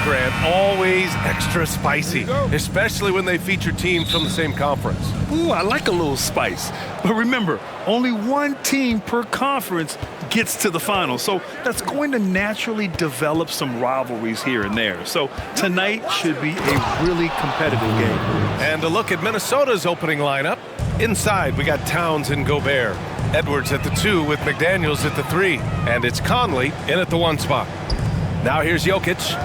Grant, always extra spicy, especially when they feature teams from the same conference. Ooh, I like a little spice. But remember, only one team per conference gets to the final. So that's going to naturally develop some rivalries here and there. So tonight should be a really competitive game. And a look at Minnesota's opening lineup. Inside, we got Towns and Gobert. Edwards at the 2 with McDaniels at the 3. And it's Conley in at the 1 spot. Now here's Jokic.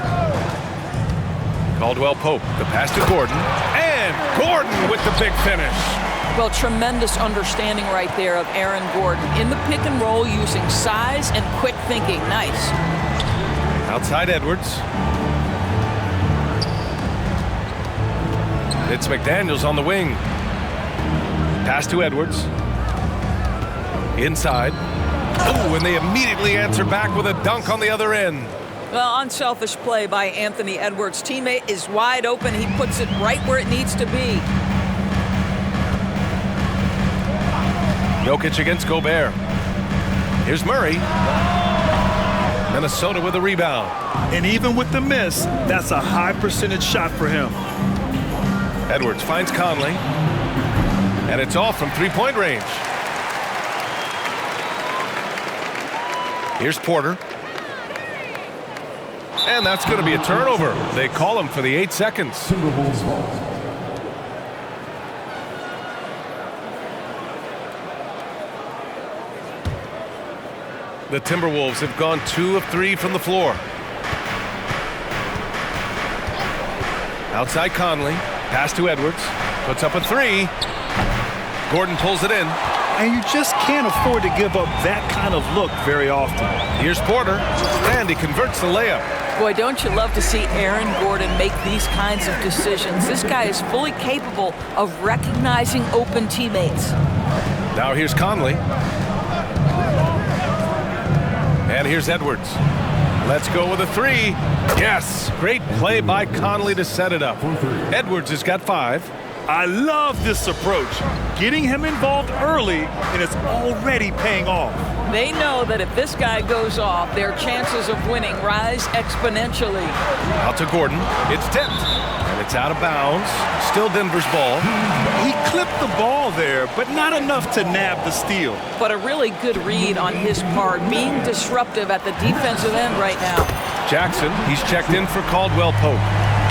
Caldwell Pope, the pass to Gordon. And Gordon with the big finish. Well, tremendous understanding right there of Aaron Gordon. In the pick and roll, using size and quick thinking. Nice. Outside Edwards. It's McDaniels on the wing. Pass to Edwards. Inside. Oh, and they immediately answer back with a dunk on the other end. Well, unselfish play by Anthony Edwards. Teammate is wide open. He puts it right where it needs to be. Jokic against Gobert. Here's Murray. Minnesota with a rebound. And even with the miss, that's a high percentage shot for him. Edwards finds Conley. And it's off from three-point range. Here's Porter. And that's going to be a turnover. They call him for the 8 seconds. The Timberwolves have gone 2 of 3 from the floor. Outside Conley. Pass to Edwards. Puts up a 3. Gordon pulls it in. And you just can't afford to give up that kind of look very often. Here's Porter. And he converts the layup. Boy, don't you love to see Aaron Gordon make these kinds of decisions. This guy is fully capable of recognizing open teammates. Now here's Conley. And here's Edwards. Let's go with a 3. Yes, great play by Conley to set it up. Edwards has got 5. I love this approach. Getting him involved early, and it's already paying off. They know that if this guy goes off, their chances of winning rise exponentially. Out to Gordon. It's tipped. And it's out of bounds. Still Denver's ball. He clipped the ball there, but not enough to nab the steal. But a really good read on his part, being disruptive at the defensive end right now. Jackson, he's checked in for Caldwell Pope.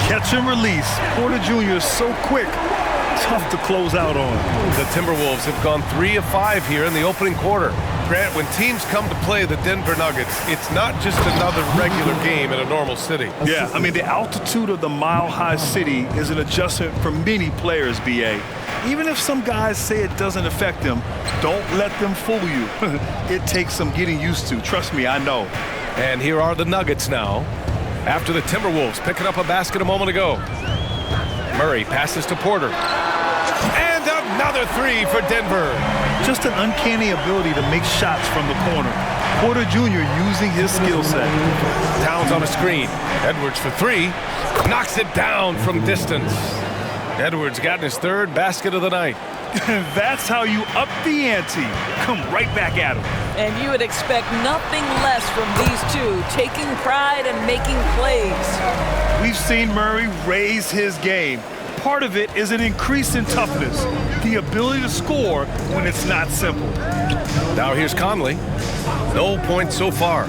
Catch and release. Porter Jr. is so quick. Tough to close out on. The Timberwolves have gone 3 of 5 here in the opening quarter. Grant, when teams come to play the Denver Nuggets, it's not just another regular game in a normal city. Yeah, I mean, the altitude of the mile-high city is an adjustment for many players, B.A. Even if some guys say it doesn't affect them, don't let them fool you. It takes some getting used to. Trust me, I know. And here are the Nuggets now, after the Timberwolves picking up a basket a moment ago. Murray passes to Porter. And another 3 for Denver. Just an uncanny ability to make shots from the corner. Porter Jr. using his skill set. Towns on a screen. Edwards for 3. Knocks it down from distance. Edwards got his 3rd basket of the night. That's how you up the ante. Come right back at him. And you would expect nothing less from these two, taking pride and making plays. We've seen Murray raise his game. Part of it is an increase in toughness, the ability to score when it's not simple. Now here's Conley. No points so far.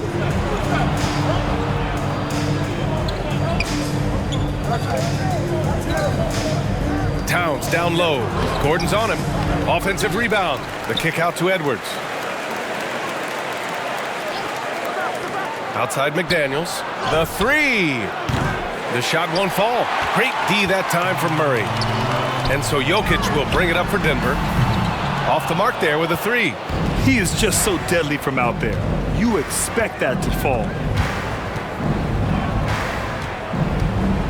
Towns down low. Gordon's on him. Offensive rebound. The kick out to Edwards. Outside McDaniels. The 3. The shot won't fall. Great D that time from Murray. And so Jokic will bring it up for Denver. Off the mark there with a 3. He is just so deadly from out there. You expect that to fall.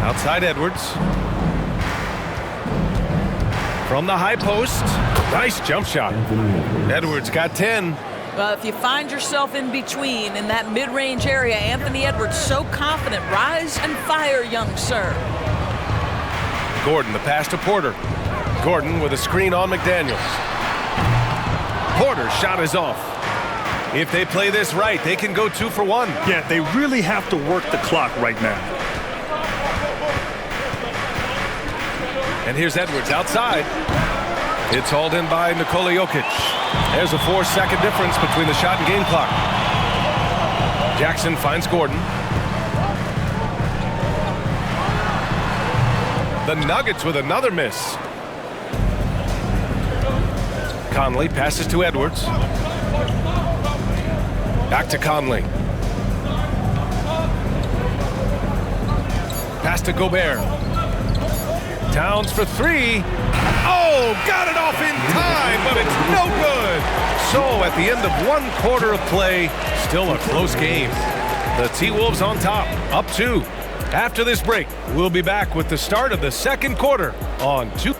Outside Edwards. From the high post. Nice jump shot. Edwards got 10. Well, if you find yourself in between in that mid-range area, Anthony Edwards so confident. Rise and fire, young sir. Gordon, the pass to Porter. Gordon with a screen on McDaniels. Porter's shot is off. If they play this right, they can go 2 for 1. Yeah, they really have to work the clock right now. And here's Edwards outside. It's hauled in by Nikola Jokic. There's a 4-second difference between the shot and game clock. Jackson finds Gordon. The Nuggets with another miss. Conley passes to Edwards. Back to Conley. Pass to Gobert. Towns for three. Oh, got it off in time, but it's no good. So at the end of 1 quarter of play, still a close game. The T-Wolves on top, up 2. After this break, we'll be back with the start of the second quarter on 2.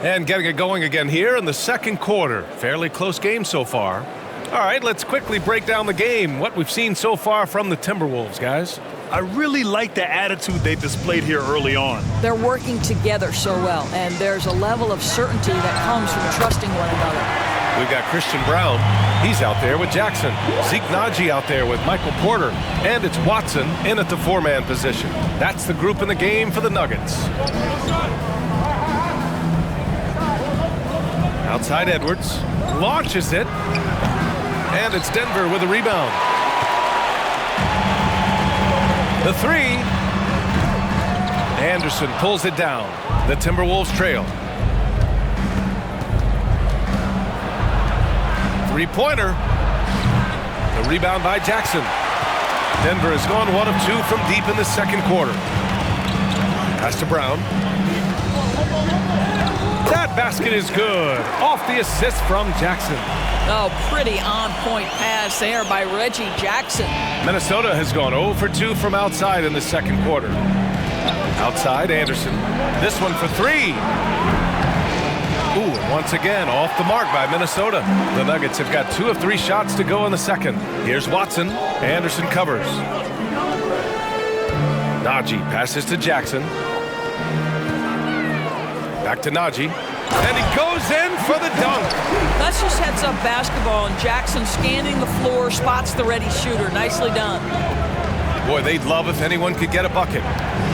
And getting it going again here in the second quarter. Fairly close game so far. All right, let's quickly break down the game. What we've seen so far from the Timberwolves, guys. I really like the attitude they displayed here early on. They're working together so well, and there's a level of certainty that comes from trusting one another. We've got Christian Brown. He's out there with Jackson. Zeke Naji out there with Michael Porter. And it's Watson in at the 4-man position. That's the group in the game for the Nuggets. Outside Edwards. Launches it. And it's Denver with a rebound. The 3. Anderson pulls it down. The Timberwolves trail. 3-pointer. The rebound by Jackson. Denver has gone 1 of 2 from deep in the second quarter. Pass to Brown. That basket is good. Off the assist from Jackson. Oh, pretty on-point pass there by Reggie Jackson. Minnesota has gone 0 for 2 from outside in the second quarter. Outside, Anderson. This one for 3. Ooh, once again, off the mark by Minnesota. The Nuggets have got 2 of 3 shots to go in the second. Here's Watson. Anderson covers. Naji passes to Jackson. Back to Naji. And he goes in for the dunk. That's just heads-up basketball, and Jackson scanning the floor, spots the ready shooter. Nicely done. Boy, they'd love if anyone could get a bucket.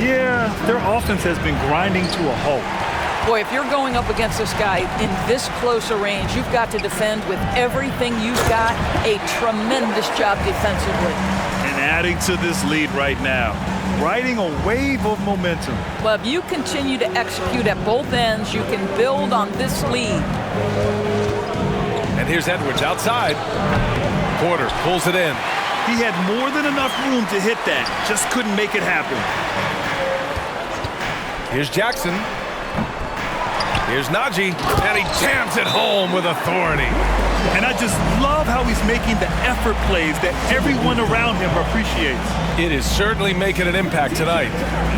Yeah, their offense has been grinding to a halt. Boy, if you're going up against this guy in this close a range, you've got to defend with everything you've got. A tremendous job defensively. And adding to this lead right now, riding a wave of momentum. Well, if you continue to execute at both ends, you can build on this lead. And here's Edwards outside. Porter pulls it in. He had more than enough room to hit that, just couldn't make it happen. Here's Jackson. Here's Naji, and he jams it home with authority. And I just love how he's making the effort plays that everyone around him appreciates. It is certainly making an impact tonight.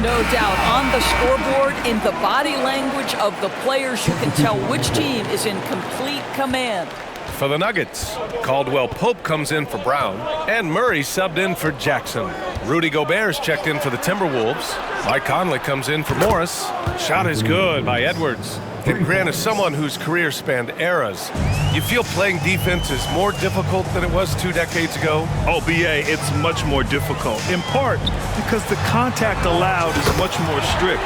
No doubt. On the scoreboard, in the body language of the players, you can tell which team is in complete command. For the Nuggets, Caldwell Pope comes in for Brown, and Murray subbed in for Jackson. Rudy Gobert's checked in for the Timberwolves. Mike Conley comes in for Morris. Shot is good by Edwards. And Grant, as someone whose career spanned eras, you feel playing defense is more difficult than it was 2 decades ago? Oh, BA, it's much more difficult, in part because the contact allowed is much more strict.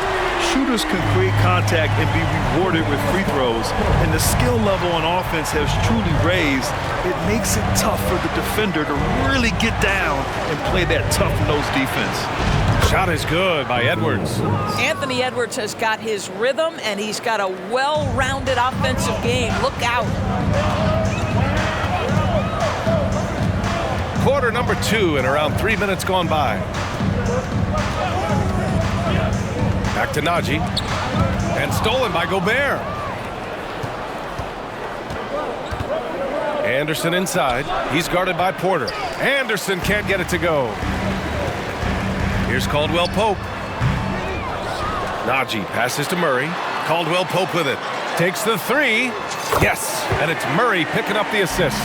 Shooters can create contact and be rewarded with free throws, and the skill level on offense has truly raised. It makes it tough for the defender to really get down and play that tough-nosed defense. Shot is good by Edwards. Anthony Edwards has got his rhythm, and he's got a well-rounded offensive game. Look out. Quarter number 2 and around 3 minutes gone by. Back to Naji. And stolen by Gobert. Anderson inside. He's guarded by Porter. Anderson can't get it to go. Here's Caldwell Pope. Naji passes to Murray. Caldwell Pope with it. Takes the 3. Yes, and it's Murray picking up the assist.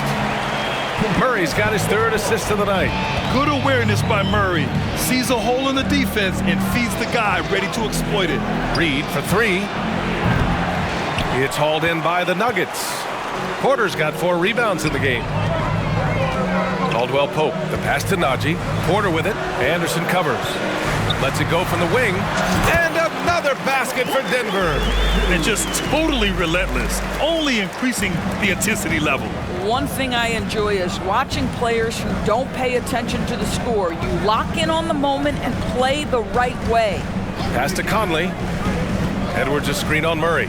Murray's got his 3rd assist of the night. Good awareness by Murray. Sees a hole in the defense and feeds the guy ready to exploit it. Reed for 3. It's hauled in by the Nuggets. Porter's got 4 rebounds in the game. Caldwell Pope, the pass to Najee. Porter with it. Anderson covers. Lets it go from the wing. And another basket for Denver. And just totally relentless, only increasing the intensity level. One thing I enjoy is watching players who don't pay attention to the score. You lock in on the moment and play the right way. Pass to Conley. Edwards a screen on Murray.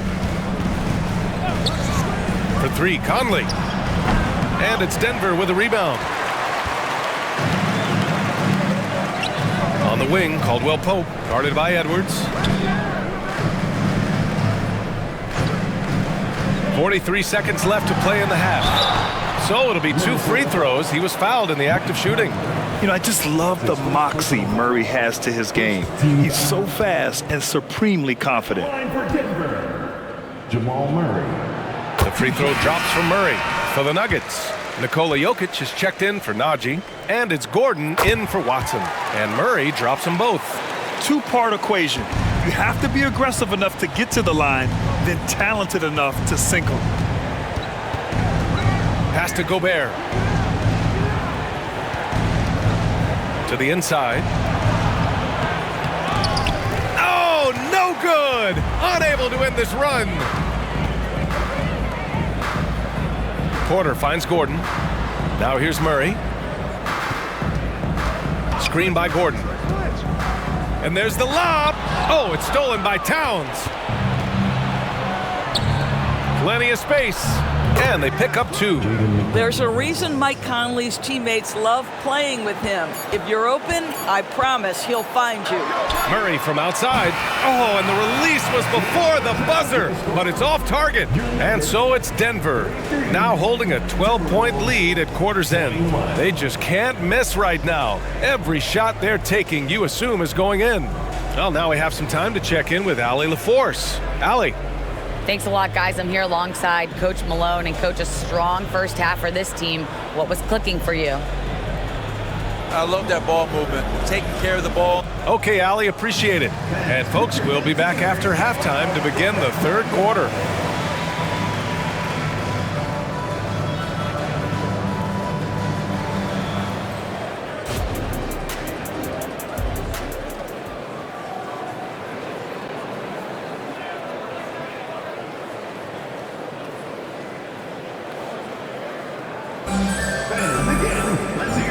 For three, Conley. And it's Denver with a rebound. On the wing, Caldwell Pope, guarded by Edwards. 43 seconds left to play in the half. So it'll be 2 free throws. He was fouled in the act of shooting. You know, I just love the moxie Murray has to his game. He's so fast and supremely confident. Jamal Murray. The free throw drops from Murray for the Nuggets. Nikola Jokic is checked in for Najee, and it's Gordon in for Watson. And Murray drops them both. Two-part equation. You have to be aggressive enough to get to the line, then talented enough to sink them. Pass to Gobert. To the inside. Oh, no good! Unable to end this run. Porter finds Gordon. Now here's Murray. Screen by Gordon. And there's the lob. Oh, it's stolen by Towns. Plenty of space. And they pick up 2. There's a reason Mike Conley's teammates love playing with him. If you're open, I promise he'll find you. Murray from outside. Oh, and the release was before the buzzer, but it's off target. And so it's Denver, now holding a 12-point lead at quarter's end. They just can't miss right now. Every shot they're taking, you assume, is going in. Well, now we have some time to check in with Allie LaForce. Allie. Thanks a lot, guys. I'm here alongside Coach Malone, and Coach, a strong first half for this team. What was clicking for you? I love that ball movement, taking care of the ball. Okay, Allie, appreciate it. And folks, we'll be back after halftime to begin the third quarter.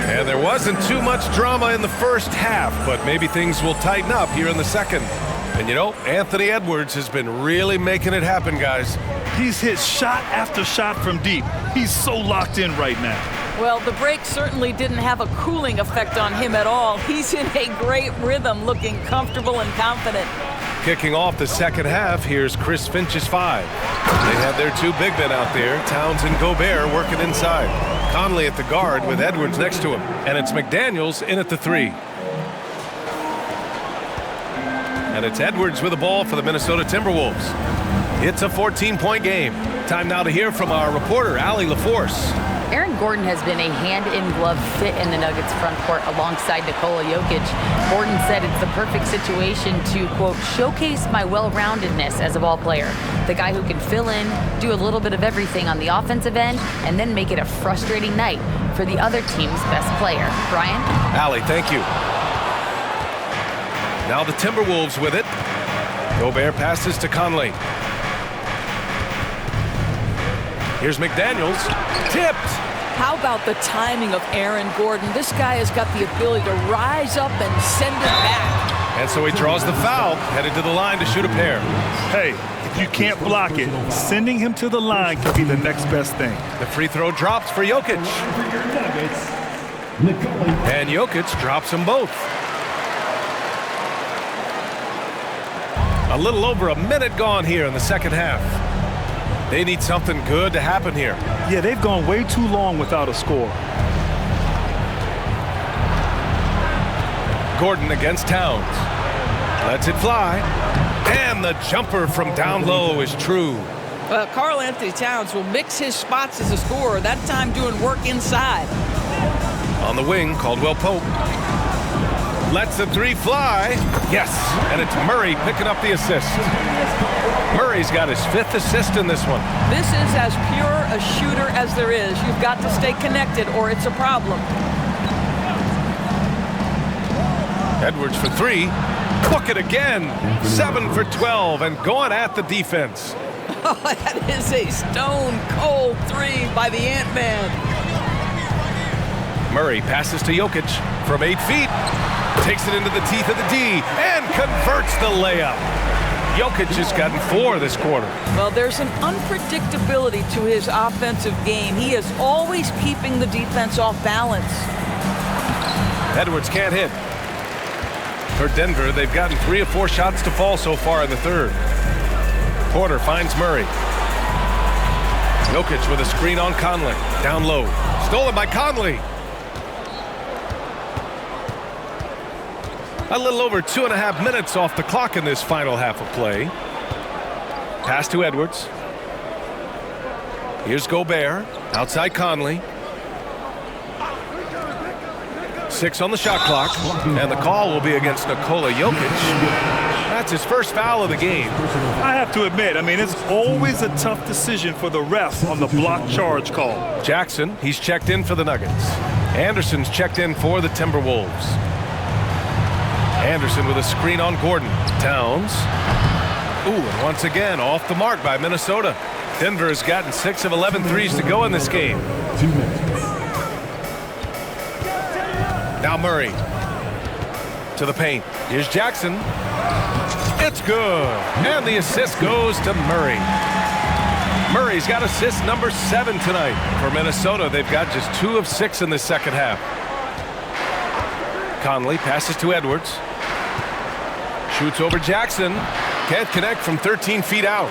And there wasn't too much drama in the first half, but maybe things will tighten up here in the second. And you know, Anthony Edwards has been really making it happen, guys. He's hit shot after shot from deep. He's so locked in right now. Well, the break certainly didn't have a cooling effect on him at all. He's in a great rhythm, looking comfortable and confident. Kicking off the second half, here's Chris Finch's 5. They have their 2 big men out there, Towns and Gobert, working inside. Conley at the guard with Edwards next to him. And it's McDaniels in at the 3. And it's Edwards with the ball for the Minnesota Timberwolves. It's a 14-point game. Time now to hear from our reporter, Allie LaForce. Aaron Gordon has been a hand-in-glove fit in the Nuggets front court alongside Nikola Jokic. Gordon said it's the perfect situation to, quote, showcase my well-roundedness as a ball player. The guy who can fill in, do a little bit of everything on the offensive end, and then make it a frustrating night for the other team's best player. Brian? Allie, thank you. Now the Timberwolves with it. Gobert passes to Conley. Here's McDaniels. Tipped. How about the timing of Aaron Gordon? This guy has got the ability to rise up and send it back. And so he draws the foul, headed to the line to shoot a pair. Hey, if you can't block it, sending him to the line could be the next best thing. The free throw drops for Jokic. And Jokic drops them both. A little over a minute gone here in the second half. They need something good to happen here. Yeah, they've gone way too long without a score. Gordon against Towns. Lets it fly. And the jumper from down low is true. Well, Karl Anthony Towns will mix his spots as a scorer, that time doing work inside. On the wing, Caldwell Pope. Lets the three fly. Yes, and it's Murray picking up the assist. Murray's got his 5th assist in this one. This is as pure a shooter as there is. You've got to stay connected or it's a problem. Edwards for 3. Book it again. 7 for 12 and going at the defense. Oh, that is a stone-cold 3 by the Ant-Man. Murray passes to Jokic from 8 feet. Takes it into the teeth of the D and converts the layup. Jokic has gotten 4 this quarter. Well, there's an unpredictability to his offensive game. He is always keeping the defense off balance. Edwards can't hit. For Denver, they've gotten 3 of 4 shots to fall so far in the third. Porter finds Murray. Jokic with a screen on Conley. Down low. Stolen by Conley. A little over 2.5 minutes off the clock in this final half of play. Pass to Edwards. Here's Gobert. Outside Conley. 6 on the shot clock. And the call will be against Nikola Jokic. That's his first foul of the game. I have to admit, I mean, it's always a tough decision for the ref on the block charge call. Jackson, he's checked in for the Nuggets. Anderson's checked in for the Timberwolves. Anderson with a screen on Gordon. Towns. Ooh, and once again, off the mark by Minnesota. Denver has gotten 6 of 11 threes to go in this game. Now Murray to the paint. Here's Jackson. It's good. And the assist goes to Murray. Murray's got assist number 7 tonight. For Minnesota, they've got just 2 of 6 in the second half. Conley passes to Edwards. Shoots over Jackson. Can't connect from 13 feet out.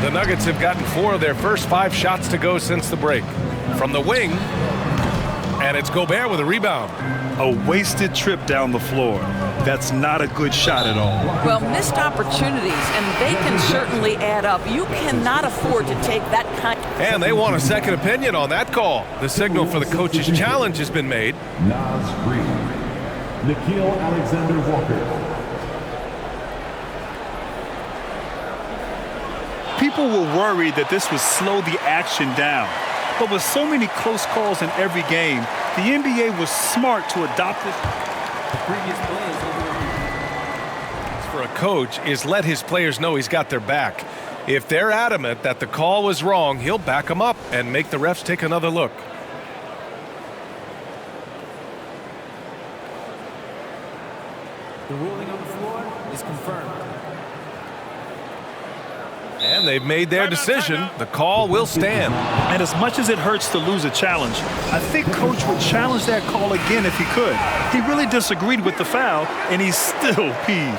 The Nuggets have gotten 4 of their first 5 shots to go since the break. From the wing, and it's Gobert with a rebound. A wasted trip down the floor. That's not a good shot at all. Well, missed opportunities, and they can certainly add up. You cannot afford to take that kind. And they want a second opinion on that call. The signal for the coach's challenge has been made. Naz Reid. Nickeil Alexander-Walker. People were worried that this would slow the action down. But with so many close calls in every game, the NBA was smart to adopt it. For a coach is let his players know he's got their back. If they're adamant that the call was wrong, he'll back them up and make the refs take another look. The ruling on the floor is confirmed. And they've made their decision. The call will stand. And as much as it hurts to lose a challenge, I think Coach would challenge that call again if he could. He really disagreed with the foul, and he's still peeved.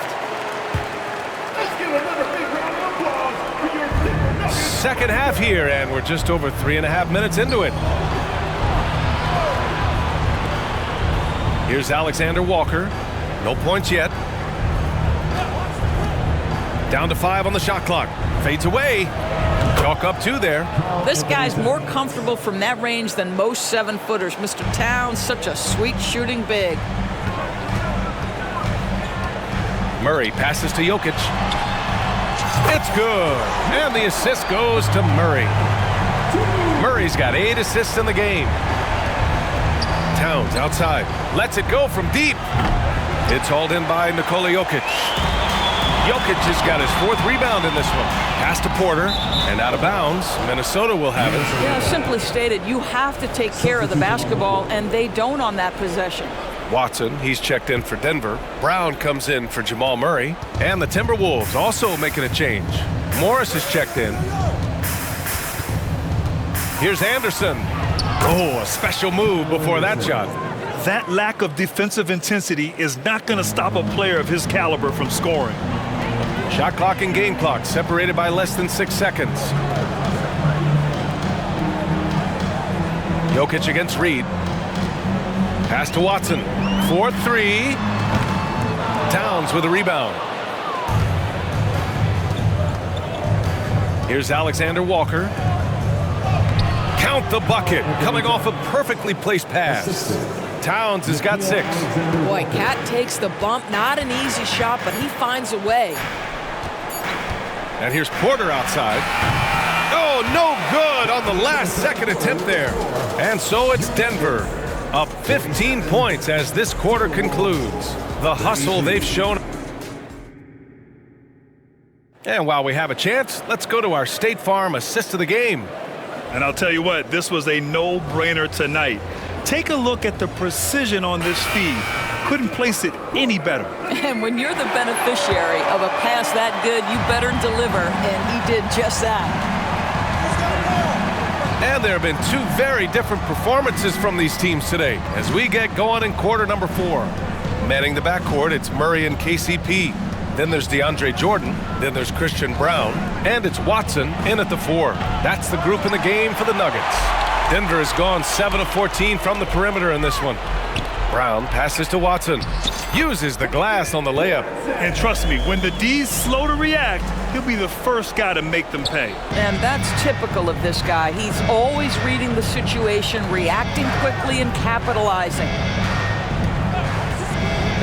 Second half here, and we're just over 3.5 minutes into it. Here's Alexander Walker. No points yet. Down to 5 on the shot clock. Fades away. Chalk up 2 there. This guy's more comfortable from that range than most 7-footers. Mr. Towns, such a sweet shooting big. Murray passes to Jokic. It's good. And the assist goes to Murray. Murray's got 8 assists in the game. Towns outside. Lets it go from deep. It's hauled in by Nikola Jokic. Jokic has got his 4th rebound in this one. Pass to Porter, and out of bounds. Minnesota will have it. Yeah, simply stated, you have to take care of the basketball, and they don't on that possession. Watson, he's checked in for Denver. Brown comes in for Jamal Murray. And the Timberwolves also making a change. Morris is checked in. Here's Anderson. Oh, a special move before that shot. That lack of defensive intensity is not going to stop a player of his caliber from scoring. Shot clock and game clock separated by less than 6 seconds. Jokic against Reed. Pass to Watson. 4-3. Towns with a rebound. Here's Alexander Walker. 'Count the bucket. Coming off a perfectly placed pass. Assistant. Nickeil Alexander-Walker. 4 3. Towns with a rebound. Here's Alexander Walker. Count the bucket. Coming off a perfectly placed pass. 4 3. Towns with a rebound. Towns has got 6. Boy, Cat takes the bump. Not an easy shot, but he finds a way. And here's Porter outside. Oh, no good on the last second attempt there. And so it's Denver up 15 points as this quarter concludes. The hustle they've shown. And while we have a chance, let's go to our State Farm assist of the game. And I'll tell you what, this was a no-brainer tonight. Take a look at the precision on this feed. Couldn't place it any better. And when you're the beneficiary of a pass that good, you better deliver, and he did just that. And there have been 2 very different performances from these teams today as we get going in quarter number 4. Manning the backcourt, it's Murray and KCP. Then there's DeAndre Jordan. Then there's Christian Brown. And it's Watson in at the 4. That's the group in the game for the Nuggets. Denver has gone 7 of 14 from the perimeter in this one. Brown passes to Watson. Uses the glass on the layup. And trust me, when the D's slow to react, he'll be the first guy to make them pay. And that's typical of this guy. He's always reading the situation, reacting quickly, and capitalizing.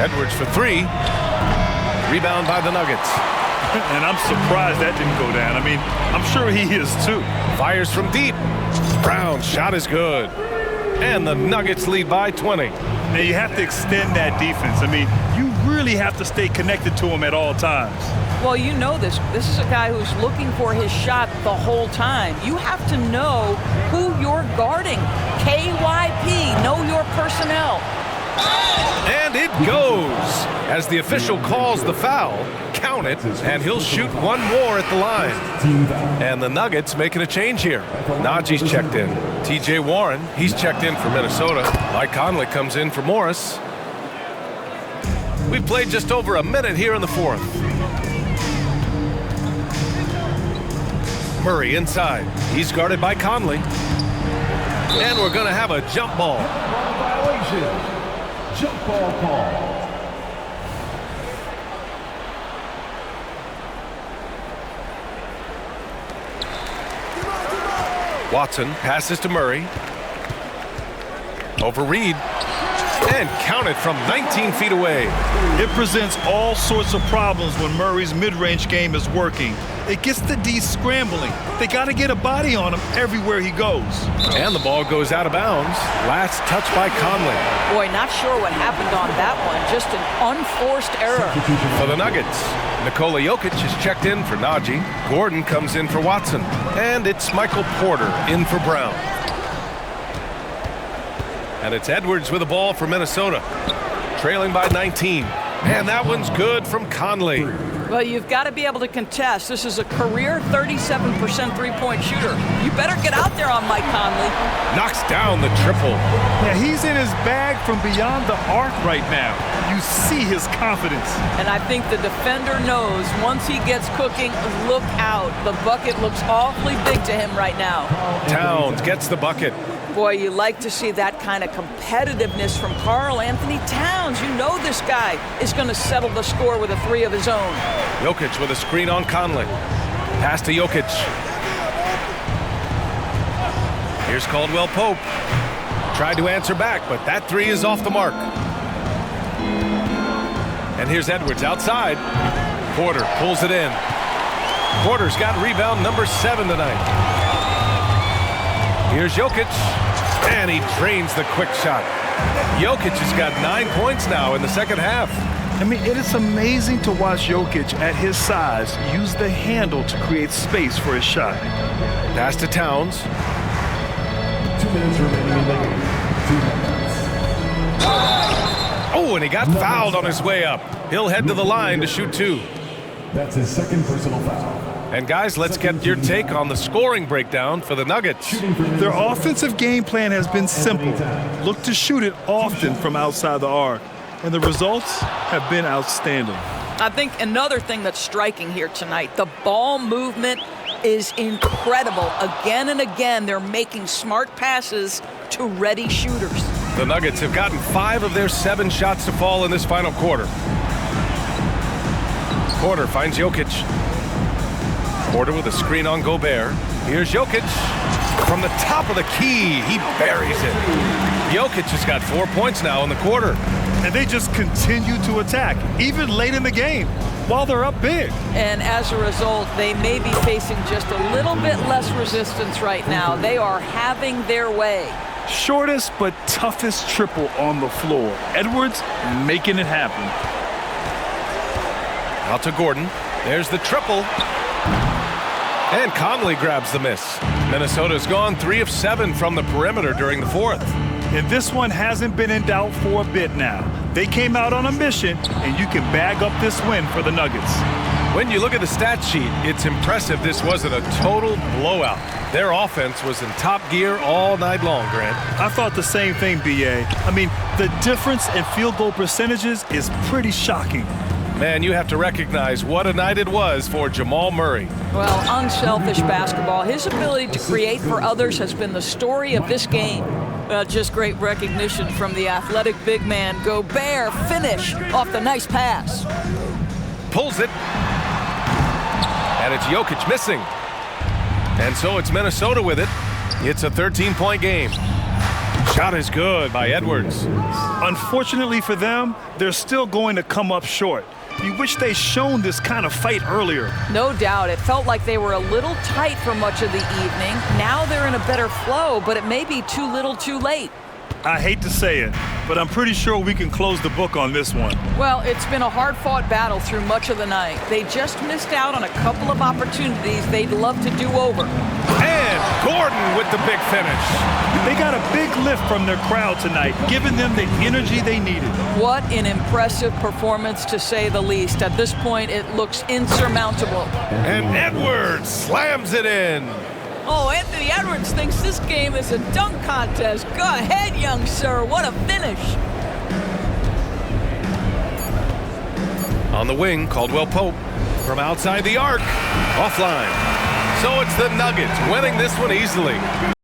Edwards for 3. Rebound by the Nuggets. And I'm surprised that didn't go down. I mean, I'm sure he is too. Fires from deep. Brown's shot is good. And the Nuggets lead by 20. Now you have to extend that defense. I mean, you really have to stay connected to him at all times. Well, you know this. This is a guy who's looking for his shot the whole time. You have to know who you're guarding. KYP, know your personnel. And it goes. As the official calls the foul, count it, and he'll shoot 1 more at the line. And the Nuggets making a change here. Najee's checked in. TJ Warren, he's checked in for Minnesota. Mike Conley comes in for Morris. We've played just over a minute here in the 4th. Murray inside. He's guarded by Conley. And we're going to have a jump ball. Violation. Jump ball call. Watson passes to Murray. Over Reed. And counted from 19 feet away. It presents all sorts of problems when Murray's mid-range game is working. It gets the D scrambling. They got to get a body on him everywhere he goes. And the ball goes out of bounds. Last touch by Conley. Boy, not sure what happened on that one. Just an unforced error. For the Nuggets, Nikola Jokic is checked in for Najee. Gordon comes in for Watson. And it's Michael Porter in for Brown. And it's Edwards with the ball for Minnesota. Trailing by 19. And that one's good from Conley. Well, you've got to be able to contest. This is a career 37% three-point shooter. You better get out there on Mike Conley. Knocks down the triple. Yeah, he's in his bag from beyond the arc right now. You see his confidence. And I think the defender knows once he gets cooking, look out. The bucket looks awfully big to him right now. Towns gets the bucket. Boy, you like to see that kind of competitiveness from Karl Anthony Towns. You know this guy is going to settle the score with a 3 of his own. Jokic with a screen on Conley. Pass to Jokic. Here's Caldwell Pope. Tried to answer back, but that 3 is off the mark. And here's Edwards outside. Porter pulls it in. Porter's got rebound number 7 tonight. Here's Jokic, and he drains the quick shot. Jokic has got 9 points now in the second half. I mean, it is amazing to watch Jokic at his size use the handle to create space for his shot. Pass to Towns. 2 minutes remaining in the game. 2 minutes. Oh, and he got fouled on his way up. He'll head to the line to shoot 2. That's his second personal foul. And guys, let's get your take on the scoring breakdown for the Nuggets. Their offensive game plan has been simple. Look to shoot it often from outside the arc. And the results have been outstanding. I think another thing that's striking here tonight, the ball movement is incredible. Again and again, they're making smart passes to ready shooters. The Nuggets have gotten 5 of their 7 shots to fall in this final quarter. Porter finds Jokic. Porter with a screen on Gobert. Here's Jokic. From the top of the key, he buries it. Jokic has got 4 points now in the quarter. And they just continue to attack, even late in the game, while they're up big. And as a result, they may be facing just a little bit less resistance right now. They are having their way. Shortest but toughest triple on the floor. Edwards making it happen. Out to Gordon. There's the triple. And Conley grabs the miss. Minnesota's gone 3 of 7 from the perimeter during the fourth. And this one hasn't been in doubt for a bit now. They came out on a mission, and you can bag up this win for the Nuggets. When you look at the stat sheet, it's impressive this wasn't a total blowout. Their offense was in top gear all night long, Grant. I thought the same thing, B.A. I mean, the difference in field goal percentages is pretty shocking. Man, you have to recognize what a night it was for Jamal Murray. Well, unselfish basketball. His ability to create for others has been the story of this game. Just great recognition from the athletic big man. Gobert finish off the nice pass. Pulls it. And it's Jokic missing. And so it's Minnesota with it. It's a 13-point game. Shot is good by Edwards. Unfortunately for them, they're still going to come up short. You wish they'd shown this kind of fight earlier. No doubt. It felt like they were a little tight for much of the evening. Now they're in a better flow, but it may be too little too late. I hate to say it, but I'm pretty sure we can close the book on this one. Well, it's been a hard-fought battle through much of the night. They just missed out on a couple of opportunities they'd love to do over. And Gordon with the big finish. They got a big lift from their crowd tonight, giving them the energy they needed. What an impressive performance, to say the least. At this point, it looks insurmountable. And Edwards slams it in. Oh, Anthony Edwards thinks this game is a dunk contest. Go ahead, young sir. What a finish. On the wing, Caldwell Pope from outside the arc. Offline. So it's the Nuggets winning this one easily.